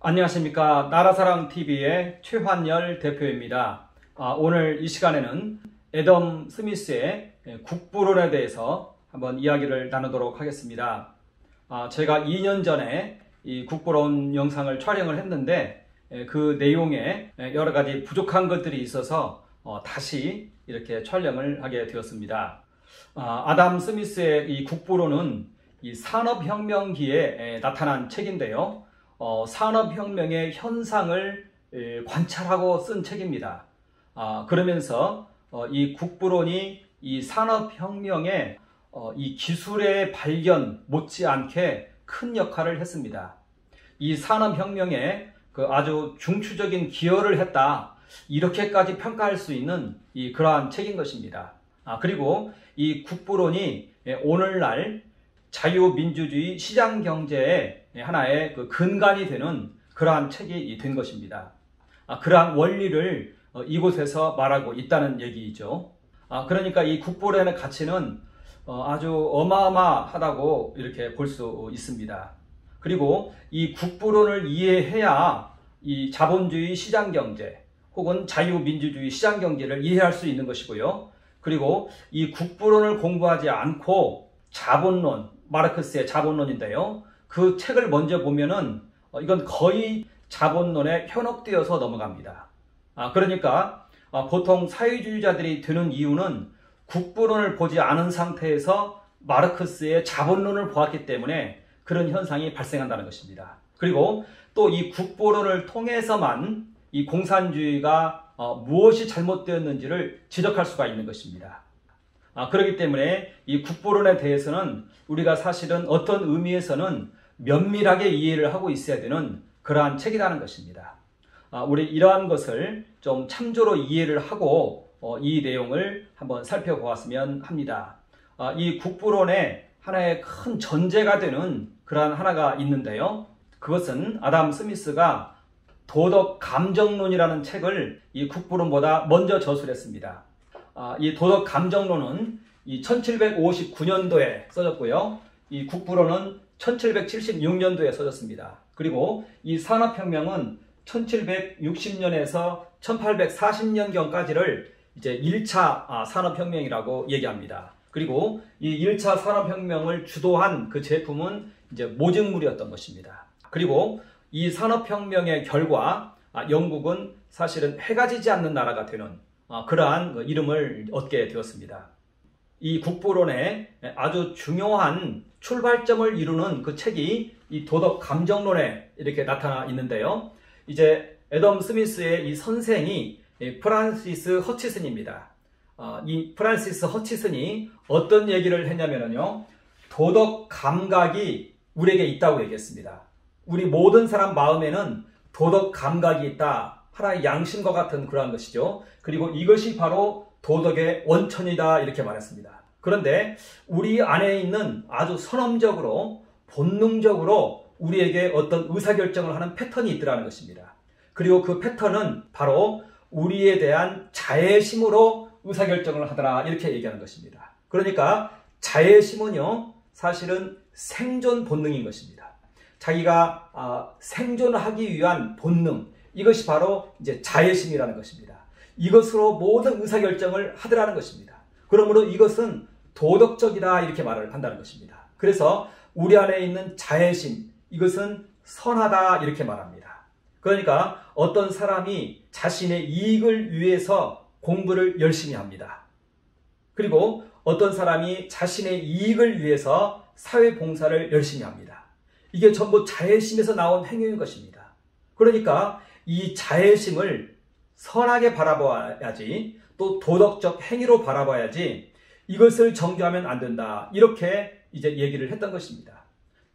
안녕하십니까. 나라사랑TV의 최환열 대표입니다. 오늘 이 시간에는 애덤 스미스의 국부론에 대해서 한번 이야기를 나누도록 하겠습니다. 제가 2년 전에 이 국부론 영상을 촬영을 했는데 그 내용에 여러 가지 부족한 것들이 있어서 다시 이렇게 촬영을 하게 되었습니다. 아담 스미스의 이 국부론은 이 산업혁명기에 나타난 책인데요. 산업혁명의 현상을 관찰하고 쓴 책입니다. 그러면서 이 국부론이 이 산업혁명의 이 기술의 발견 못지않게 큰 역할을 했습니다. 이 산업혁명에 그 아주 중추적인 기여를 했다, 이렇게까지 평가할 수 있는 그러한 책인 것입니다. 그리고 이 국부론이 오늘날 자유민주주의 시장경제의 하나의 그 근간이 되는 그러한 책이 된 것입니다. 그러한 원리를 이곳에서 말하고 있다는 얘기이죠. 그러니까 이 국부론의 가치는 아주 어마어마하다고 이렇게 볼 수 있습니다. 그리고 이 국부론을 이해해야 이 자본주의 시장경제 혹은 자유민주주의 시장경제를 이해할 수 있는 것이고요. 그리고 이 국부론을 공부하지 않고 자본론, 마르크스의 자본론인데요, 그 책을 먼저 보면은 이건 거의 자본론에 현혹되어서 넘어갑니다. 그러니까 보통 사회주의자들이 되는 이유는 국부론을 보지 않은 상태에서 마르크스의 자본론을 보았기 때문에 그런 현상이 발생한다는 것입니다. 그리고 또 이 국부론을 통해서만 이 공산주의가 무엇이 잘못되었는지를 지적할 수가 있는 것입니다. 그렇기 때문에 이 국부론에 대해서는 우리가 사실은 어떤 의미에서는 면밀하게 이해를 하고 있어야 되는 그러한 책이라는 것입니다. 우리 이러한 것을 좀 참조로 이해를 하고 이 내용을 한번 살펴보았으면 합니다. 이 국부론의 하나의 큰 전제가 되는 그러한 하나가 있는데요. 그것은 아담 스미스가 도덕 감정론이라는 책을 이 국부론보다 먼저 저술했습니다. 이 도덕 감정론은 이 1759년도에 써졌고요. 이 국부론은 1776년도에 써졌습니다. 그리고 이 산업혁명은 1760년에서 1840년경까지를 이제 1차 산업혁명이라고 얘기합니다. 그리고 이 1차 산업혁명을 주도한 그 제품은 이제 모직물이었던 것입니다. 그리고 이 산업혁명의 결과 영국은 사실은 해가 지지 않는 나라가 되는 그러한 이름을 얻게 되었습니다. 이 국부론의 아주 중요한 출발점을 이루는 그 책이 이 도덕 감정론에 이렇게 나타나 있는데요. 이제 애덤 스미스의 이 선생이 프란시스 허치슨입니다. 이 프란시스 허치슨이 어떤 얘기를 했냐면요, 도덕 감각이 우리에게 있다고 얘기했습니다. 우리 모든 사람 마음에는 도덕 감각이 있다, 하나의 양심과 같은 그러한 것이죠. 그리고 이것이 바로 도덕의 원천이다, 이렇게 말했습니다. 그런데 우리 안에 있는 아주 선험적으로 본능적으로 우리에게 어떤 의사결정을 하는 패턴이 있더라는 것입니다. 그리고 그 패턴은 바로 우리에 대한 자애심으로 의사결정을 하더라, 이렇게 얘기하는 것입니다. 그러니까 자애심은요, 사실은 생존 본능인 것입니다. 자기가 생존하기 위한 본능, 이것이 바로 이제 자애심이라는 것입니다. 이것으로 모든 의사결정을 하더라는 것입니다. 그러므로 이것은 도덕적이다, 이렇게 말을 한다는 것입니다. 그래서 우리 안에 있는 자애심, 이것은 선하다, 이렇게 말합니다. 그러니까 어떤 사람이 자신의 이익을 위해서 공부를 열심히 합니다. 그리고 어떤 사람이 자신의 이익을 위해서 사회봉사를 열심히 합니다. 이게 전부 자애심에서 나온 행위인 것입니다. 그러니까 이 자애심을 선하게 바라봐야지, 또 도덕적 행위로 바라봐야지, 이것을 정죄하면 안 된다, 이렇게 이제 얘기를 했던 것입니다.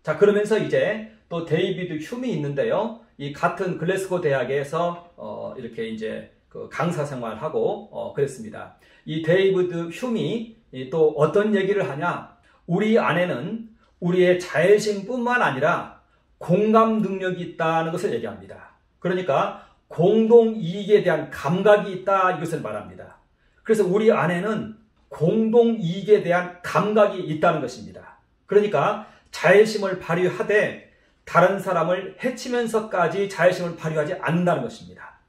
자, 그러면서 이제 또 데이비드 휴미 있는데요. 이 같은 글래스고 대학에서 이렇게 이제 그 강사 생활하고 그랬습니다. 이 데이비드 휴미 또 어떤 얘기를 하냐? 우리 안에는 우리의 자애심뿐만 아니라 공감 능력이 있다는 것을 얘기합니다. 그러니까 공동이익에 대한 감각이 있다, 이것을 말합니다. 그래서 우리 안에는 공동이익에 대한 감각이 있다는 것입니다. 그러니까 자애심을 발휘하되 다른 사람을 해치면서까지 자애심을 발휘하지 않는다는 것입니다.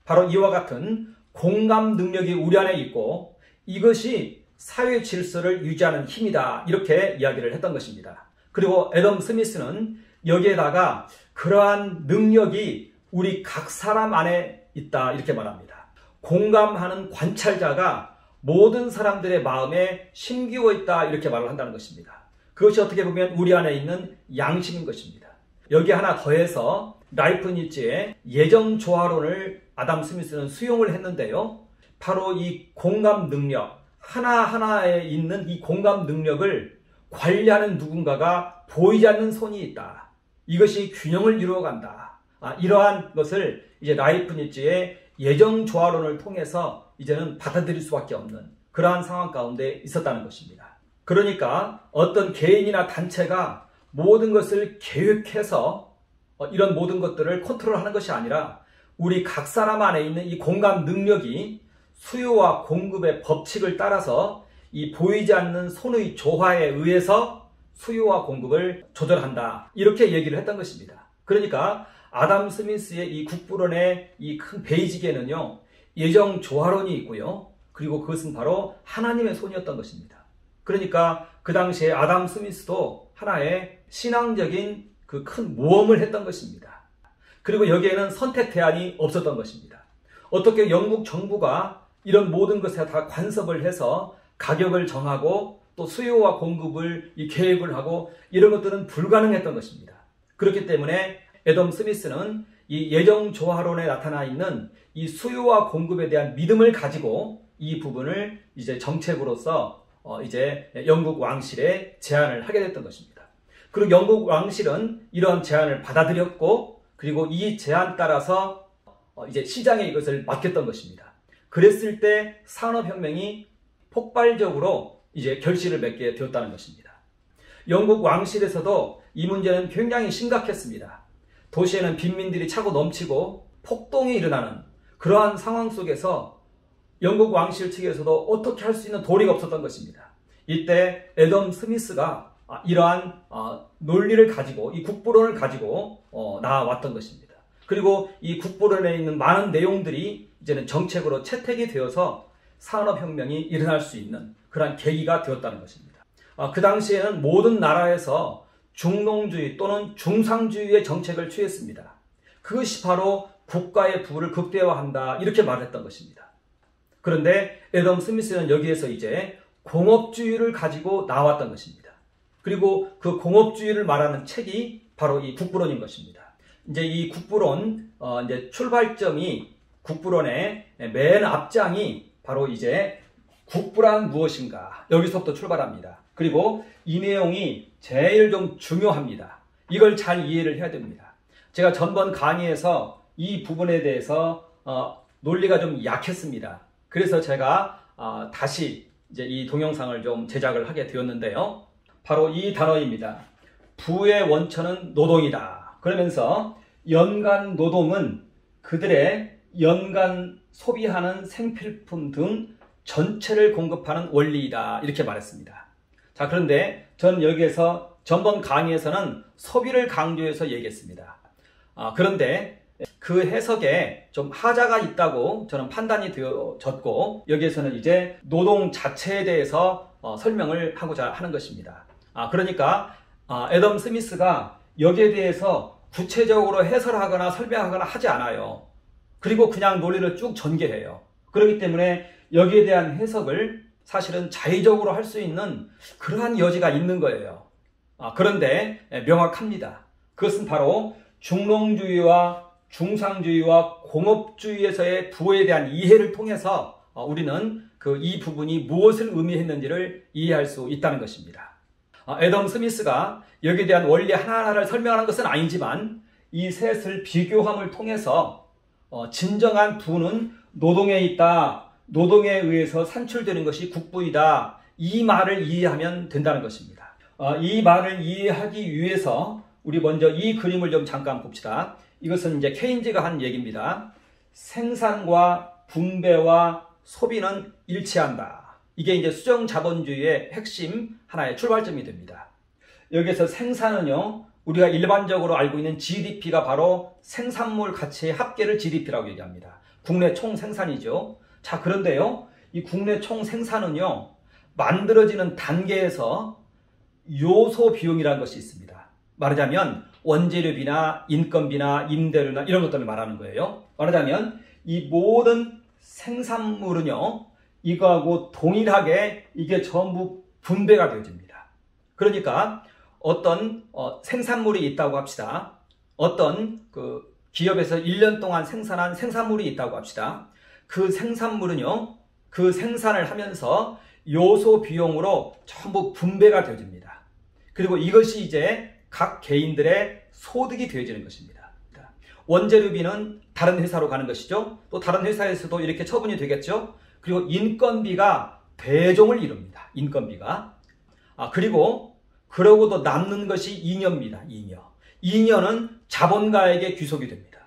바로 이와 같은 공감 능력이 우리 안에 있고 이것이 사회 질서를 유지하는 힘이다. 이렇게 이야기를 했던 것입니다. 그리고 애덤 스미스는 여기에다가 그러한 능력이 우리 각 사람 안에 있다. 이렇게 말합니다. 공감하는 관찰자가 모든 사람들의 마음에 심기워 있다. 이렇게 말을 한다는 것입니다. 그것이 어떻게 보면 우리 안에 있는 양심인 것입니다. 여기 하나 더해서 라이프니츠의 예정조화론을 아담 스미스는 수용을 했는데요. 바로 이 공감 능력, 하나하나에 있는 이 공감 능력을 관리하는 누군가가 보이지 않는 손이 있다. 이것이 균형을 이루어간다. 이러한 것을 이제 라이프니츠의 예정조화론을 통해서 이제는 받아들일 수밖에 없는 그러한 상황 가운데 있었다는 것입니다. 그러니까 어떤 개인이나 단체가 모든 것을 계획해서 이런 모든 것들을 컨트롤하는 것이 아니라 우리 각 사람 안에 있는 이 공감 능력이 수요와 공급의 법칙을 따라서 이 보이지 않는 손의 조화에 의해서 수요와 공급을 조절한다. 이렇게 얘기를 했던 것입니다. 그러니까 아담 스미스의 이 국부론의 이 큰 베이직에는요, 예정 조화론이 있고요. 그리고 그것은 바로 하나님의 손이었던 것입니다. 그러니까 그 당시에 아담 스미스도 하나의 신앙적인 그 큰 모험을 했던 것입니다. 그리고 여기에는 선택 대안이 없었던 것입니다. 어떻게 영국 정부가 이런 모든 것에 다 간섭을 해서 가격을 정하고 또 수요와 공급을 이 계획을 하고 이런 것들은 불가능했던 것입니다. 그렇기 때문에 애덤 스미스는 이 예정조화론에 나타나 있는 이 수요와 공급에 대한 믿음을 가지고 이 부분을 이제 정책으로서 이제 영국 왕실에 제안을 하게 됐던 것입니다. 그리고 영국 왕실은 이러한 제안을 받아들였고 그리고 이 제안 따라서 이제 시장에 이것을 맡겼던 것입니다. 그랬을 때 산업혁명이 폭발적으로 이제 결실을 맺게 되었다는 것입니다. 영국 왕실에서도 이 문제는 굉장히 심각했습니다. 도시에는 빈민들이 차고 넘치고 폭동이 일어나는 그러한 상황 속에서 영국 왕실 측에서도 어떻게 할 수 있는 도리가 없었던 것입니다. 이때 애덤 스미스가 이러한 논리를 가지고 이 국부론을 가지고 나왔던 것입니다. 그리고 이 국부론에 있는 많은 내용들이 이제는 정책으로 채택이 되어서 산업혁명이 일어날 수 있는 그러한 계기가 되었다는 것입니다. 그 당시에는 모든 나라에서 중농주의 또는 중상주의의 정책을 취했습니다. 그것이 바로 국가의 부를 극대화한다 이렇게 말했던 것입니다. 그런데 애덤 스미스는 여기에서 이제 공업주의를 가지고 나왔던 것입니다. 그리고 그 공업주의를 말하는 책이 바로 이 국부론인 것입니다. 이제 이 국부론 이제 출발점이 국부론의 맨 앞장이 바로 이제 국부란 무엇인가 여기서부터 출발합니다. 그리고 이 내용이 제일 좀 중요합니다. 이걸 잘 이해를 해야 됩니다. 제가 전번 강의에서 이 부분에 대해서 논리가 좀 약했습니다. 그래서 제가 다시 이제 이 동영상을 좀 제작을 하게 되었는데요. 바로 이 단어입니다. 부의 원천은 노동이다. 그러면서 연간 노동은 그들의 연간 소비하는 생필품 등 전체를 공급하는 원리이다. 이렇게 말했습니다. 자, 그런데 전 여기에서 전번 강의에서는 소비를 강조해서 얘기했습니다. 그런데 그 해석에 좀 하자가 있다고 저는 판단이 되어졌고 여기에서는 이제 노동 자체에 대해서 설명을 하고자 하는 것입니다. 그러니까 애덤 스미스가 여기에 대해서 구체적으로 해설하거나 설명하거나 하지 않아요. 그리고 그냥 논리를 쭉 전개해요. 그렇기 때문에 여기에 대한 해석을 사실은 자의적으로 할 수 있는 그러한 여지가 있는 거예요. 그런데 명확합니다. 그것은 바로 중농주의와 중상주의와 공업주의에서의 부에 대한 이해를 통해서 우리는 이 부분이 무엇을 의미했는지를 이해할 수 있다는 것입니다. 애덤 스미스가 여기에 대한 원리 하나하나를 설명하는 것은 아니지만 이 셋을 비교함을 통해서 진정한 부는 노동에 있다. 노동에 의해서 산출되는 것이 국부이다. 이 말을 이해하면 된다는 것입니다. 이 말을 이해하기 위해서 우리 먼저 이 그림을 좀 잠깐 봅시다. 이것은 이제 케인즈가 한 얘기입니다. 생산과 분배와 소비는 일치한다. 이게 이제 수정자본주의의 핵심 하나의 출발점이 됩니다. 여기에서 생산은요, 우리가 일반적으로 알고 있는 GDP가 바로 생산물 가치의 합계를 GDP라고 얘기합니다. 국내 총생산이죠. 자, 그런데요, 이 국내 총생산은요, 만들어지는 단계에서 요소 비용이라는 것이 있습니다. 말하자면 원재료비나 인건비나 임대료나 이런 것들을 말하는 거예요. 말하자면 이 모든 생산물은요, 이거하고 동일하게 이게 전부 분배가 되어집니다. 그러니까 어떤 생산물이 있다고 합시다. 어떤 그 기업에서 1년 동안 생산한 생산물이 있다고 합시다. 그 생산물은요, 그 생산을 하면서 요소 비용으로 전부 분배가 되어집니다. 그리고 이것이 이제 각 개인들의 소득이 되어지는 것입니다. 원재료비는 다른 회사로 가는 것이죠. 또 다른 회사에서도 이렇게 처분이 되겠죠. 그리고 인건비가 대종을 이룹니다. 인건비가. 그리고 그러고도 남는 것이 잉여입니다. 잉여. 잉여는 자본가에게 귀속이 됩니다.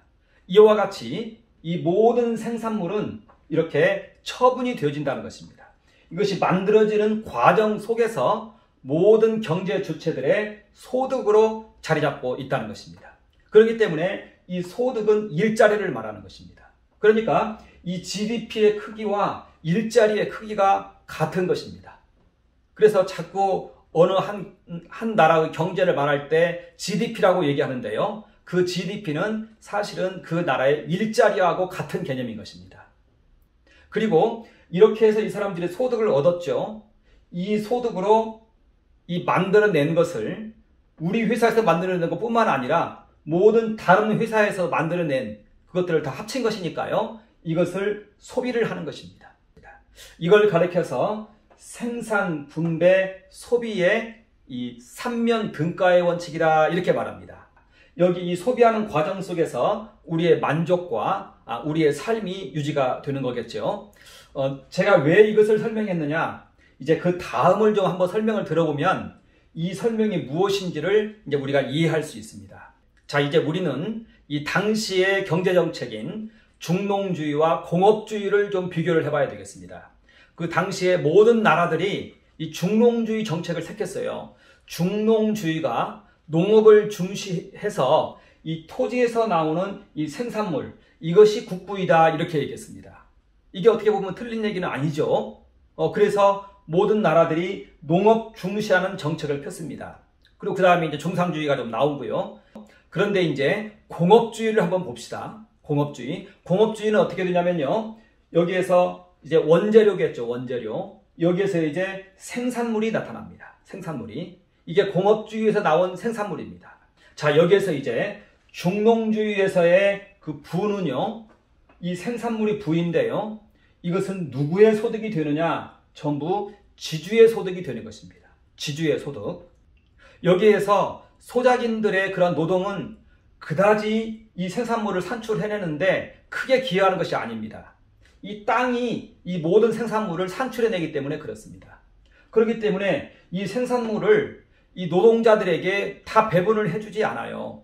이와 같이 이 모든 생산물은 이렇게 처분이 되어진다는 것입니다. 이것이 만들어지는 과정 속에서 모든 경제 주체들의 소득으로 자리 잡고 있다는 것입니다. 그렇기 때문에 이 소득은 일자리를 말하는 것입니다. 그러니까 이 GDP의 크기와 일자리의 크기가 같은 것입니다. 그래서 자꾸 어느 한 나라의 경제를 말할 때 GDP라고 얘기하는데요. 그 GDP는 사실은 그 나라의 일자리하고 같은 개념인 것입니다. 그리고 이렇게 해서 이 사람들이 소득을 얻었죠. 이 소득으로 이 만들어낸 것을 우리 회사에서 만들어낸 것뿐만 아니라 모든 다른 회사에서 만들어낸 그것들을 다 합친 것이니까요. 이것을 소비를 하는 것입니다. 이걸 가리켜서 생산, 분배, 소비의 이 삼면 등가의 원칙이라 이렇게 말합니다. 여기 이 소비하는 과정 속에서 우리의 만족과 우리의 삶이 유지가 되는 거겠죠. 제가 왜 이것을 설명했느냐, 이제 그 다음을 좀 한번 설명을 들어보면 이 설명이 무엇인지를 이제 우리가 이해할 수 있습니다. 자, 이제 우리는 이 당시의 경제정책인 중농주의와 공업주의를 좀 비교를 해봐야 되겠습니다. 그 당시에 모든 나라들이 이 중농주의 정책을 택했어요. 중농주의가 농업을 중시해서 이 토지에서 나오는 이 생산물, 이것이 국부이다 이렇게 얘기했습니다. 이게 어떻게 보면 틀린 얘기는 아니죠. 그래서 모든 나라들이 농업 중시하는 정책을 폈습니다. 그리고 그 다음에 이제 중상주의가 좀 나오고요. 그런데 이제 공업주의를 한번 봅시다. 공업주의. 공업주의는 어떻게 되냐면요. 여기에서 이제 원재료겠죠. 원재료. 여기에서 이제 생산물이 나타납니다. 생산물이. 이게 공업주의에서 나온 생산물입니다. 자, 여기에서 이제 중농주의에서의 그 부는요. 이 생산물이 부인데요. 이것은 누구의 소득이 되느냐? 전부 지주의 소득이 되는 것입니다. 지주의 소득. 여기에서 소작인들의 그런 노동은 그다지 이 생산물을 산출해내는데 크게 기여하는 것이 아닙니다. 이 땅이 이 모든 생산물을 산출해내기 때문에 그렇습니다. 그렇기 때문에 이 생산물을 이 노동자들에게 다 배분을 해주지 않아요.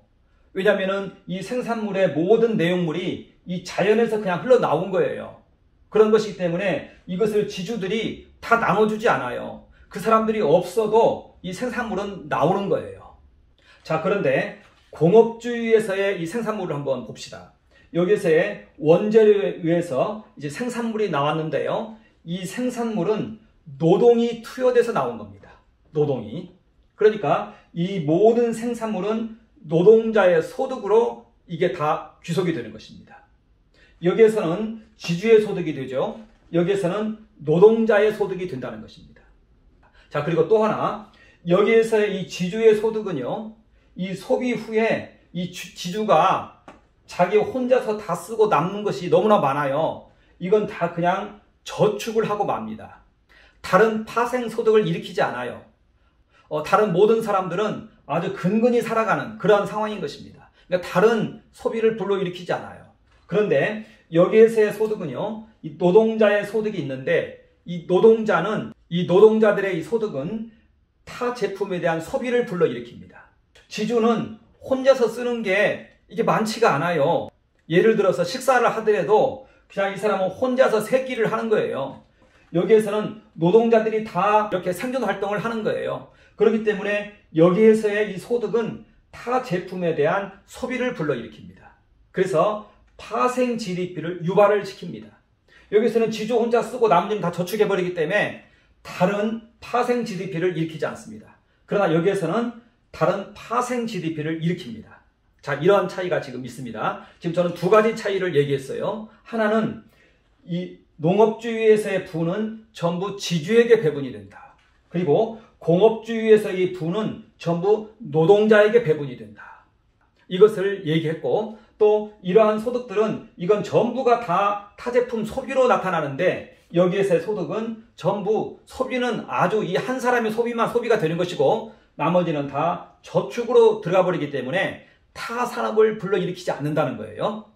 왜냐하면 이 생산물의 모든 내용물이 이 자연에서 그냥 흘러나온 거예요. 그런 것이기 때문에 이것을 지주들이 다 나눠주지 않아요. 그 사람들이 없어도 이 생산물은 나오는 거예요. 자, 그런데 공업주의에서의 이 생산물을 한번 봅시다. 여기서의 원재료에 의해서 이제 생산물이 나왔는데요. 이 생산물은 노동이 투여돼서 나온 겁니다. 노동이. 그러니까 이 모든 생산물은 노동자의 소득으로 이게 다 귀속이 되는 것입니다. 여기에서는 지주의 소득이 되죠. 여기에서는 노동자의 소득이 된다는 것입니다. 자, 그리고 또 하나, 여기에서의 이 지주의 소득은요, 이 소비 후에 이 지주가 자기 혼자서 다 쓰고 남는 것이 너무나 많아요. 이건 다 그냥 저축을 하고 맙니다. 다른 파생소득을 일으키지 않아요. 다른 모든 사람들은 아주 근근히 살아가는 그런 상황인 것입니다. 그러니까 다른 소비를 불러일으키지 않아요. 그런데 여기에서의 소득은요, 이 노동자의 소득이 있는데 이 노동자는, 이 노동자들의 이 소득은 타 제품에 대한 소비를 불러일으킵니다. 지주는 혼자서 쓰는 게 이게 많지가 않아요. 예를 들어서 식사를 하더라도 그냥 이 사람은 혼자서 세 끼를 하는 거예요. 여기에서는 노동자들이 다 이렇게 생존 활동을 하는 거예요. 그렇기 때문에 여기에서의 이 소득은 타 제품에 대한 소비를 불러일으킵니다. 그래서 파생 GDP를 유발을 시킵니다. 여기서는 지주 혼자 쓰고 나머지는 다 저축해버리기 때문에 다른 파생 GDP를 일으키지 않습니다. 그러나 여기에서는 다른 파생 GDP를 일으킵니다. 자, 이런 차이가 지금 있습니다. 지금 저는 두 가지 차이를 얘기했어요. 하나는 이 농업주의에서의 부는 전부 지주에게 배분이 된다. 그리고 공업주의에서의 부는 전부 노동자에게 배분이 된다. 이것을 얘기했고, 또 이러한 소득들은 이건 전부가 다 타제품 소비로 나타나는데, 여기에서의 소득은 전부 소비는 아주 이 한 사람의 소비만 소비가 되는 것이고 나머지는 다 저축으로 들어가 버리기 때문에 타 산업을 불러일으키지 않는다는 거예요.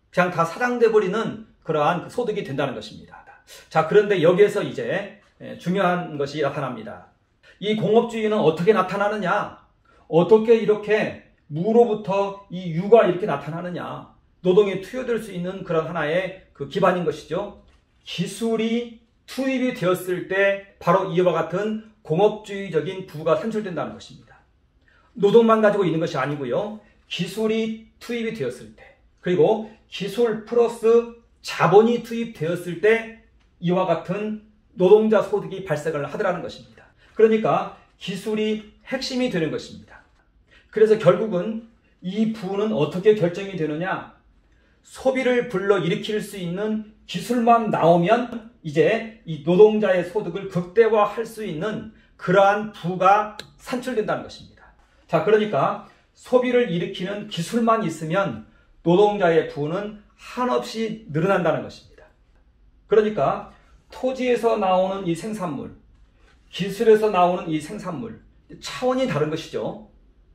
그냥 다 사장돼 버리는 그러한 소득이 된다는 것입니다. 자, 그런데 여기에서 이제 중요한 것이 나타납니다. 이 공업주의는 어떻게 나타나느냐? 어떻게 이렇게 무로부터 이 유가 이렇게 나타나느냐? 노동에 투여될 수 있는 그런 하나의 그 기반인 것이죠. 기술이 투입이 되었을 때 바로 이와 같은 공업주의적인 부가 산출된다는 것입니다. 노동만 가지고 있는 것이 아니고요. 기술이 투입이 되었을 때, 그리고 기술 플러스 자본이 투입되었을 때 이와 같은 노동자 소득이 발생을 하더라는 것입니다. 그러니까 기술이 핵심이 되는 것입니다. 그래서 결국은 이 부는 어떻게 결정이 되느냐? 소비를 불러일으킬 수 있는 기술만 나오면 이제 이 노동자의 소득을 극대화할 수 있는 그러한 부가 산출된다는 것입니다. 자, 그러니까 소비를 일으키는 기술만 있으면 노동자의 부는 한없이 늘어난다는 것입니다. 그러니까 토지에서 나오는 이 생산물, 기술에서 나오는 이 생산물, 차원이 다른 것이죠.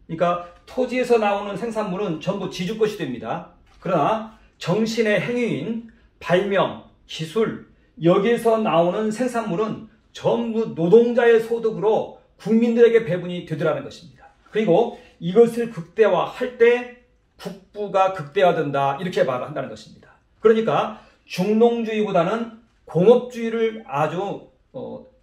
그러니까 토지에서 나오는 생산물은 전부 지주 것이 됩니다. 그러나 정신의 행위인 발명, 기술, 여기에서 나오는 생산물은 전부 노동자의 소득으로 국민들에게 배분이 되더라는 것입니다. 그리고 이것을 극대화할 때 국부가 극대화된다, 이렇게 말을 한다는 것입니다. 그러니까 중농주의보다는 공업주의를 아주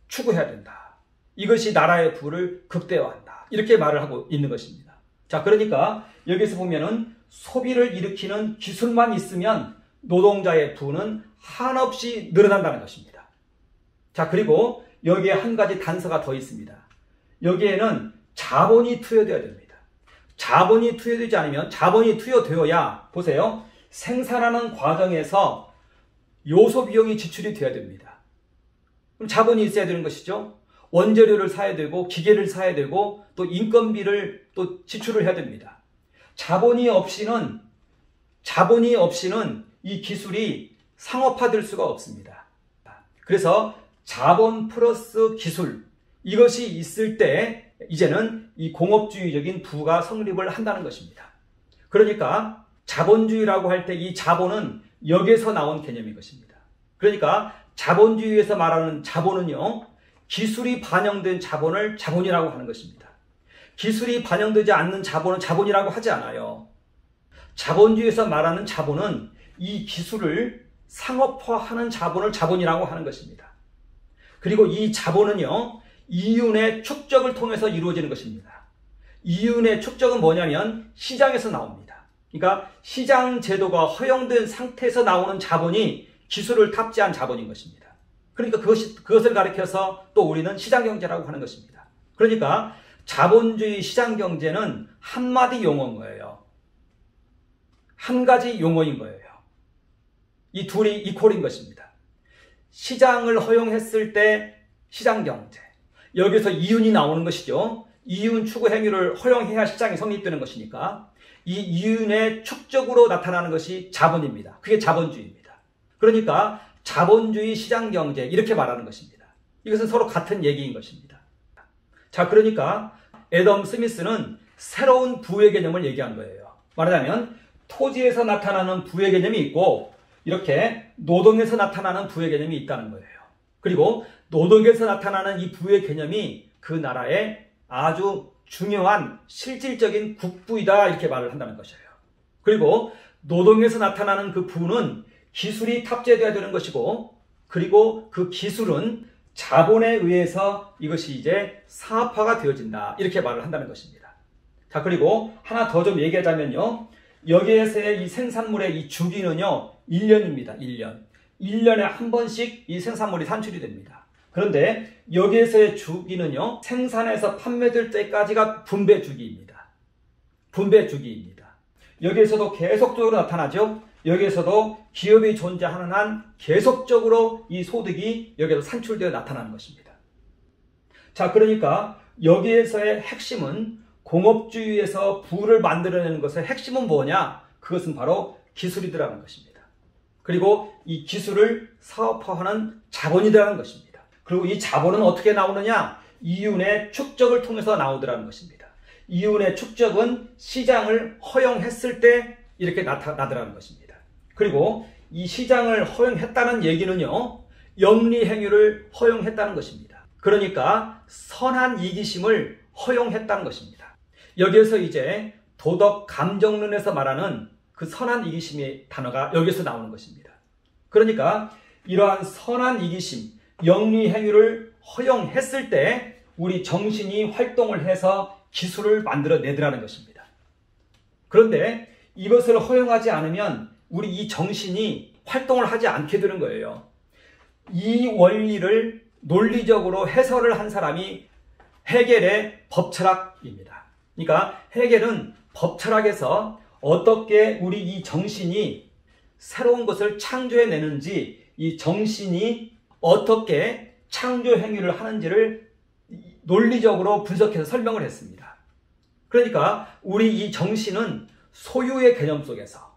추구해야 된다. 이것이 나라의 부를 극대화한다, 이렇게 말을 하고 있는 것입니다. 자, 그러니까 여기서 보면은 소비를 일으키는 기술만 있으면 노동자의 부는 한없이 늘어난다는 것입니다. 자, 그리고 여기에 한 가지 단서가 더 있습니다. 여기에는 자본이 투여되어야 됩니다. 자본이 투여되지 않으면, 자본이 투여되어야, 보세요, 생산하는 과정에서 요소 비용이 지출이 되어야 됩니다. 그럼 자본이 있어야 되는 것이죠. 원재료를 사야 되고 기계를 사야 되고 또 인건비를 또 지출을 해야 됩니다. 자본이 없이는 이 기술이 상업화될 수가 없습니다. 그래서 자본 플러스 기술, 이것이 있을 때 이제는 이 공업주의적인 부가 성립을 한다는 것입니다. 그러니까 자본주의라고 할 때 이 자본은 여기에서 나온 개념인 것입니다. 그러니까 자본주의에서 말하는 자본은요, 기술이 반영된 자본을 자본이라고 하는 것입니다. 기술이 반영되지 않는 자본은 자본이라고 하지 않아요. 자본주의에서 말하는 자본은 이 기술을 상업화하는 자본을 자본이라고 하는 것입니다. 그리고 이 자본은요, 이윤의 축적을 통해서 이루어지는 것입니다. 이윤의 축적은 뭐냐면 시장에서 나옵니다. 그러니까 시장 제도가 허용된 상태에서 나오는 자본이 기술을 탑재한 자본인 것입니다. 그러니까 그것을 가리켜서 또 우리는 시장경제라고 하는 것입니다. 그러니까 자본주의 시장경제는 한마디 용어인 거예요. 한 가지 용어인 거예요. 이 둘이 이퀄인 것입니다. 시장을 허용했을 때 시장경제, 여기서 이윤이 나오는 것이죠. 이윤 추구 행위를 허용해야 시장이 성립되는 것이니까 이 이윤의 축적으로 나타나는 것이 자본입니다. 그게 자본주의입니다. 그러니까 자본주의 시장경제, 이렇게 말하는 것입니다. 이것은 서로 같은 얘기인 것입니다. 자, 그러니까 애덤 스미스는 새로운 부의 개념을 얘기한 거예요. 말하자면 토지에서 나타나는 부의 개념이 있고 이렇게 노동에서 나타나는 부의 개념이 있다는 거예요. 그리고 노동에서 나타나는 이 부의 개념이 그 나라의 아주 중요한 실질적인 국부이다, 이렇게 말을 한다는 것이에요. 그리고 노동에서 나타나는 그 부는 기술이 탑재되어야 되는 것이고, 그리고 그 기술은 자본에 의해서 이것이 이제 사업화가 되어진다, 이렇게 말을 한다는 것입니다. 자, 그리고 하나 더 좀 얘기하자면요. 여기에서의 이 생산물의 이 주기는요, 1년입니다. 1년. 1년에 한 번씩 이 생산물이 산출이 됩니다. 그런데 여기에서의 주기는요, 생산해서 판매될 때까지가 분배 주기입니다. 분배 주기입니다. 여기에서도 계속적으로 나타나죠. 여기에서도 기업이 존재하는 한 계속적으로 이 소득이 여기에서 산출되어 나타나는 것입니다. 자, 그러니까 여기에서의 핵심은 공업주의에서 부를 만들어내는 것의 핵심은 뭐냐? 그것은 바로 기술이라는 것입니다. 그리고 이 기술을 사업화하는 자본이라는 것입니다. 그리고 이 자본은 어떻게 나오느냐? 이윤의 축적을 통해서 나오더라는 것입니다. 이윤의 축적은 시장을 허용했을 때 이렇게 나타나더라는 것입니다. 그리고 이 시장을 허용했다는 얘기는요, 영리 행위를 허용했다는 것입니다. 그러니까 선한 이기심을 허용했다는 것입니다. 여기에서 이제 도덕 감정론에서 말하는 그 선한 이기심의 단어가 여기서 나오는 것입니다. 그러니까 이러한 선한 이기심, 영리 행위를 허용했을 때 우리 정신이 활동을 해서 기술을 만들어내더라는 것입니다. 그런데 이것을 허용하지 않으면 우리 이 정신이 활동을 하지 않게 되는 거예요. 이 원리를 논리적으로 해설을 한 사람이 헤겔의 법철학입니다. 그러니까 헤겔은 법철학에서 어떻게 우리 이 정신이 새로운 것을 창조해내는지, 이 정신이 어떻게 창조 행위를 하는지를 논리적으로 분석해서 설명을 했습니다. 그러니까 우리 이 정신은 소유의 개념 속에서,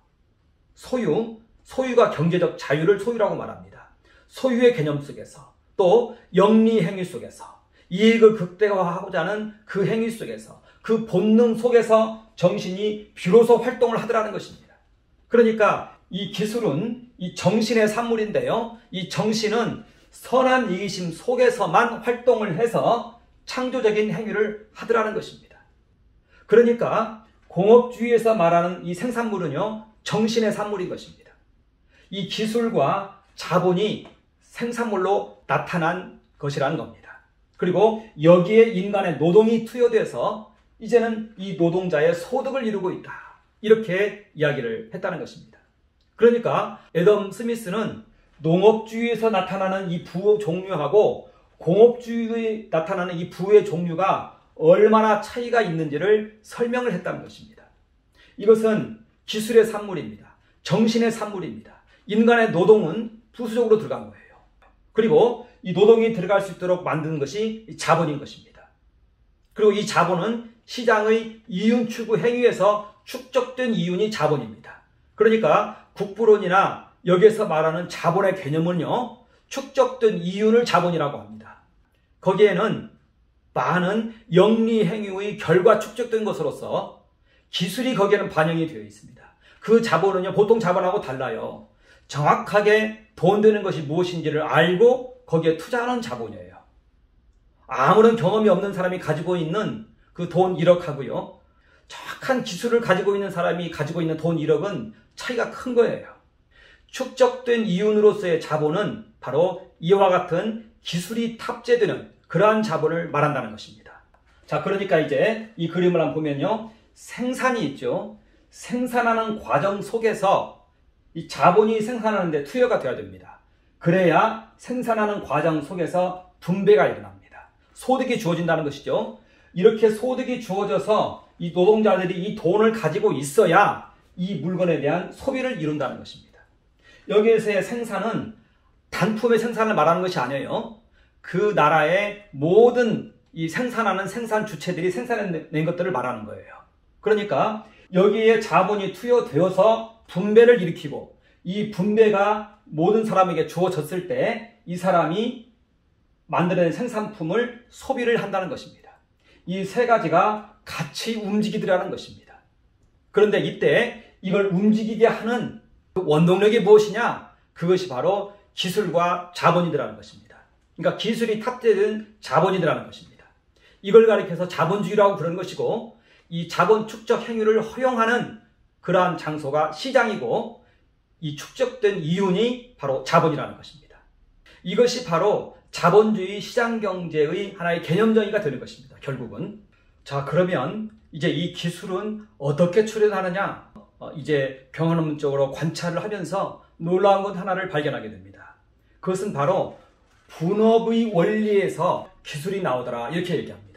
소유가 경제적 자유를 소유라고 말합니다. 소유의 개념 속에서, 또 영리 행위 속에서, 이익을 극대화하고자 하는 그 행위 속에서, 그 본능 속에서 정신이 비로소 활동을 하더라는 것입니다. 그러니까 이 기술은 이 정신의 산물인데요, 이 정신은 선한 이기심 속에서만 활동을 해서 창조적인 행위를 하더라는 것입니다. 그러니까 공업주의에서 말하는 이 생산물은요, 정신의 산물인 것입니다. 이 기술과 자본이 생산물로 나타난 것이라는 겁니다. 그리고 여기에 인간의 노동이 투여돼서 이제는 이 노동자의 소득을 이루고 있다, 이렇게 이야기를 했다는 것입니다. 그러니까 애덤 스미스는 농업주의에서 나타나는 이 부의 종류하고 공업주의에 나타나는 이 부의 종류가 얼마나 차이가 있는지를 설명을 했다는 것입니다. 이것은 기술의 산물입니다. 정신의 산물입니다. 인간의 노동은 부수적으로 들어간 거예요. 그리고 이 노동이 들어갈 수 있도록 만든 것이 자본인 것입니다. 그리고 이 자본은 시장의 이윤 추구 행위에서 축적된 이윤이 자본입니다. 그러니까 국부론이나 여기에서 말하는 자본의 개념은요, 축적된 이윤을 자본이라고 합니다. 거기에는 많은 영리 행위의 결과 축적된 것으로서 기술이 거기에는 반영이 되어 있습니다. 그 자본은요, 보통 자본하고 달라요. 정확하게 돈 되는 것이 무엇인지를 알고 거기에 투자하는 자본이에요. 아무런 경험이 없는 사람이 가지고 있는 그 돈 1억하고요, 정확한 기술을 가지고 있는 사람이 가지고 있는 돈 1억은 차이가 큰 거예요. 축적된 이윤으로서의 자본은 바로 이와 같은 기술이 탑재되는 그러한 자본을 말한다는 것입니다. 자, 그러니까 이제 이 그림을 한번 보면요, 생산이 있죠. 생산하는 과정 속에서 이 자본이 생산하는 데 투여가 되어야 됩니다. 그래야 생산하는 과정 속에서 분배가 일어납니다. 소득이 주어진다는 것이죠. 이렇게 소득이 주어져서 이 노동자들이 이 돈을 가지고 있어야 이 물건에 대한 소비를 이룬다는 것입니다. 여기에서의 생산은 단품의 생산을 말하는 것이 아니에요. 그 나라의 모든 이 생산하는 생산 주체들이 생산해낸 것들을 말하는 거예요. 그러니까 여기에 자본이 투여되어서 분배를 일으키고, 이 분배가 모든 사람에게 주어졌을 때 이 사람이 만들어낸 생산품을 소비를 한다는 것입니다. 이 세 가지가 같이 움직이더라는 것입니다. 그런데 이때 이걸 움직이게 하는 그 원동력이 무엇이냐? 그것이 바로 기술과 자본이더라는 것입니다. 그러니까 기술이 탑재된 자본이더라는 것입니다. 이걸 가리켜서 자본주의라고 부르는 것이고, 이 자본 축적 행위를 허용하는 그러한 장소가 시장이고, 이 축적된 이윤이 바로 자본이라는 것입니다. 이것이 바로 자본주의 시장경제의 하나의 개념 정의가 되는 것입니다. 결국은. 자, 그러면 이제 이 기술은 어떻게 출현하느냐? 이제 경험적으로 관찰을 하면서 놀라운 것 하나를 발견하게 됩니다. 그것은 바로 분업의 원리에서 기술이 나오더라, 이렇게 얘기합니다.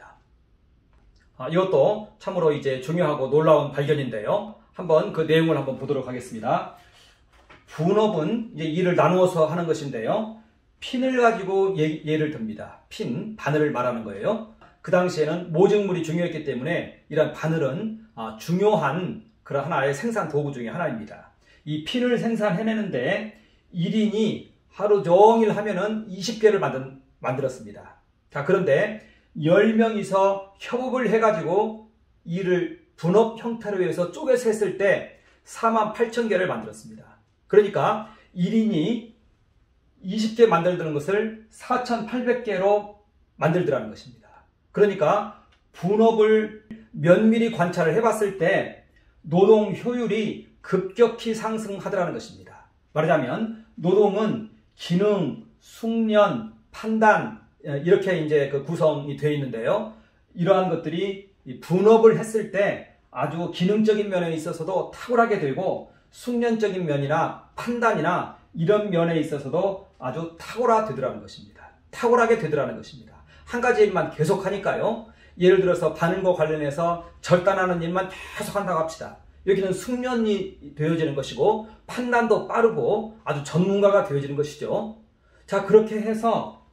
이것도 참으로 이제 중요하고 놀라운 발견인데요. 한번 그 내용을 한번 보도록 하겠습니다. 분업은 이제 이를 나누어서 하는 것인데요. 핀을 가지고 예를 듭니다. 핀, 바늘을 말하는 거예요. 그 당시에는 모직물이 중요했기 때문에 이런 바늘은 중요한 그런 하나의 생산 도구 중에 하나입니다. 이 핀을 생산해내는데 1인이 하루 종일 하면은 20개를 만들었습니다. 자, 그런데 10명이서 협업을 해가지고 이를 분업 형태로 해서 쪼개서 했을 때 48,000개를 만들었습니다. 그러니까 1인이 20개 만들던 것을 4,800개로 만들더라는 것입니다. 그러니까 분업을 면밀히 관찰을 해봤을 때 노동 효율이 급격히 상승하더라는 것입니다. 말하자면 노동은 기능, 숙련, 판단 이렇게 이제 그 구성이 되어 있는데요. 이러한 것들이 분업을 했을 때 아주 기능적인 면에 있어서도 탁월하게 되고 숙련적인 면이나 판단이나 이런 면에 있어서도 아주 탁월하되더라는 것입니다. 탁월하게 되더라는 것입니다. 한 가지 일만 계속 하니까요. 예를 들어서 바늘과 관련해서 절단하는 일만 계속 한다고 합시다. 여기는 숙련이 되어지는 것이고 판단도 빠르고 아주 전문가가 되어지는 것이죠. 자, 그렇게 해서